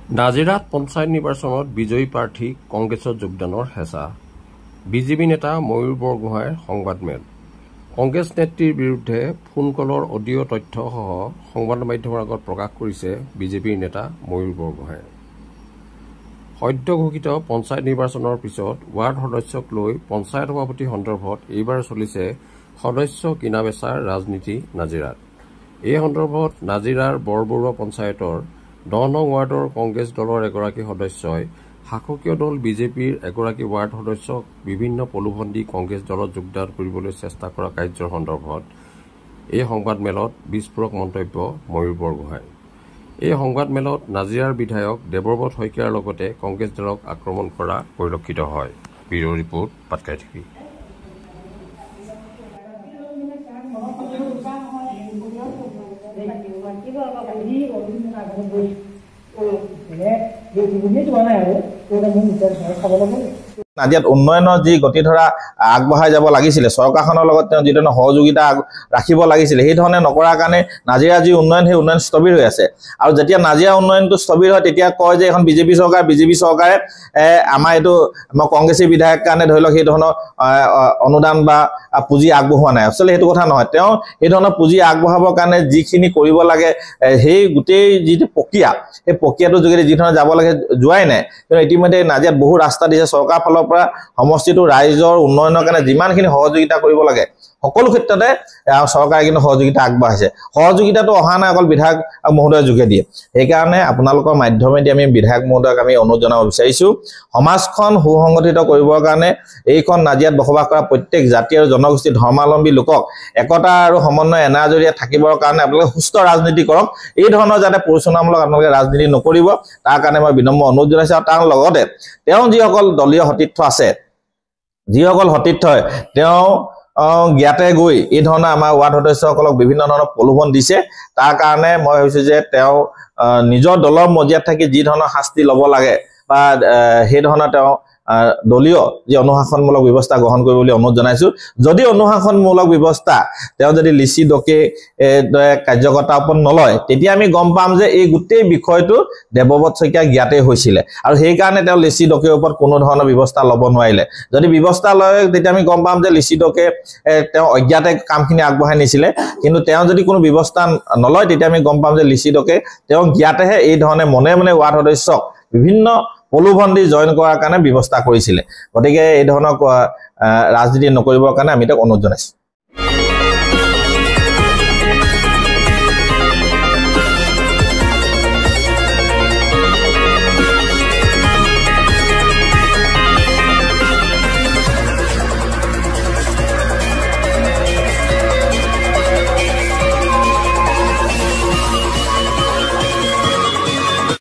নাজিৰাত পঞ্চায়ত নিৰ্বাচনত বিজয়ী প্ৰাৰ্থী কংগ্ৰেছৰ যোগদানৰ হেঁচা। বিজেপি নেতা ময়ূৰ বৰগোহাঁইৰ সংবাদমেল। কংগ্ৰেছ নেত্ৰীৰ বিৰুদ্ধে ফোন কলৰ অডিঅ' তথ্যসহ সংবাদ মাধ্যমৰ আগত প্ৰকাশ কৰিছে বিজেপিৰ নেতা ময়ূৰ বৰগোহাঁইয়ে। সদ্য ঘোষিত পঞ্চায়ত নিৰ্বাচনৰ পিছত ৱাৰ্ড সদস্যক লৈ পঞ্চায়ত সভাপতি সন্দৰ্ভত এইবাৰ চলিছে সদস্য কিনা বেচাৰ ৰাজনীতি নাজিৰাত। এই সন্দৰ্ভত নাজিৰাৰ বৰবৰুৱা পঞ্চায়তৰ 10 নং ৱাৰ্ডৰ কংগ্ৰেছ দলৰ এগৰাকী সদস্যই শাসকীয় দল বিজেপিৰ এগৰাকী ৱাৰ্ড সদস্যক বিভিন্ন প্ৰলোভন দি কংগ্ৰেছ দলত যোগদান কৰিবলৈ চেষ্টা কৰা কাৰ্যৰ সন্দৰ্ভত এই সংবাদমেলত বিস্ফোৰক মন্তব্য ময়ূৰ বৰগোহাঁই। এই সংবাদমেলত নাজিৰাৰ বিধায়ক দেৱব্ৰত শইকীয়াৰ লগতে কংগ্ৰেছ দলক আক্ৰমণ কৰা পৰিলক্ষিত হয়। Bureau' report Patkai TV. নাজিৰাত উন্নয়নৰ যি গতি ধৰা আগবঢ়াই যাব লাগিছিলে, চৰকাৰখনৰ লগত তেওঁ যি ধৰণৰ সহযোগিতা ৰাখিব লাগিছিলে সেই ধৰণে নকৰাৰ কাৰণে নাজিৰাৰ যি উন্নয়ন সেই উন্নয়ন স্থবিৰ হৈ আছে। আৰু যেতিয়া নাজিৰা উন্নয়নটো স্থবিৰ হয় তেতিয়া কয় যে এখন বিজেপি চৰকাৰে আমাৰ এইটো কংগ্ৰেছী বিধায়ক কাৰণে ধৰি লওক সেই ধৰণৰ অনুদান বা পুঁজি আগবঢ়োৱা নাই। আচলতে সেইটো কথা নহয়। তেওঁ এই ধৰণৰ পুঁজি আগবঢ়াবৰ কাৰণে যিখিনি কৰিব লাগে সেই গোটেই যিটো প্ৰক্ৰিয়া, সেই প্ৰক্ৰিয়াটোৰ যোগেদি যি ধৰণে যাব লাগে যোৱাই নাই। কিন্তু ইতিমধ্যে নাজিৰাত বহু ৰাস্তা দিছে। চৰকাৰৰ ফালৰ পৰা সমষ্টিটো ৰাইজৰ উন্নয়নৰ কাৰণে যিমানখিনি সহযোগিতা কৰিব লাগে সকলো ক্ষেত্ৰতে চৰকাৰে কিন্তু সহযোগিতা আগবঢ়াইছে। সহযোগিতাটো অহা নাই অকল বিধায়ক মহোদয়ৰ যোগেদিয়ে। সেইকাৰণে আপোনালোকৰ মাধ্যমেদি আমি বিধায়ক মহোদয়ক আমি অনুৰোধ জনাব বিচাৰিছোঁ, সমাজখন সুসংগঠিত কৰিবৰ কাৰণে এইখন নাজিৰাত বসবাস কৰা প্ৰত্যেক জাতি আৰু জনগোষ্ঠী ধৰ্মাৱলম্বী লোকক একতা আৰু সমন্বয় এনাজৰিৰে থাকিবৰ কাৰণে আপোনালোকে সুস্থ ৰাজনীতি কৰক। এই ধৰণৰ যাতে পৰিচালনামূলক আপোনালোকে ৰাজনীতি নকৰিব তাৰ কাৰণে মই বিনম্ৰ অনুৰোধ জনাইছোঁ। আৰু তাৰ লগতে তেওঁ যিসকল দলীয় সতীৰ্থ আছে, যিসকল সতীৰ্থই তেওঁ জ্ঞাতে গৈ এই ধৰণৰ আমাৰ ৱাৰ্ড সদস্যসকলক বিভিন্ন ধৰণৰ প্ৰলোভন দিছে, তাৰ কাৰণে মই ভাবিছোঁ যে তেওঁ নিজৰ দলৰ মজিয়াত থাকি যি ধৰণৰ শাস্তি ল'ব লাগে বা সেই ধৰণৰ তেওঁ দলীয় যি অনুশাসনমূলক ব্যৱস্থা গ্ৰহণ কৰিব বুলি অনুৰোধ জনাইছোঁ। যদি অনুশাসনমূলক ব্যৱস্থা তেওঁ যদি লিচি ডকে কাৰ্যকৰ্তা ওপৰত নলয় তেতিয়া আমি গম পাম যে এই গোটেই বিষয়টো দেৱব্ৰত শইকীয়া জ্ঞাতে হৈছিলে আৰু সেইকাৰণে তেওঁ লিচি ডকেৰ ওপৰত কোনো ধৰণৰ ব্যৱস্থা ল'ব নোৱাৰিলে। যদি ব্যৱস্থা লয় তেতিয়া আমি গম পাম যে লিচি ডকে তেওঁ অজ্ঞাতে কামখিনি আগবঢ়াই নিছিলে। কিন্তু তেওঁ যদি কোনো ব্যৱস্থা নলয় তেতিয়া আমি গম পাম যে লিচি ডকে তেওঁ জ্ঞাতেহে এই ধৰণে মনে মনে ৱাৰ্ড সদস্যক বিভিন্ন প্ৰলোভন দি জইন কৰাৰ কাৰণে ব্যৱস্থা কৰিছিলে। গতিকে এই ধৰণৰ ৰাজনীতি নকৰিবৰ কাৰণে আমি তেওঁক অনুৰোধ জনাইছোঁ।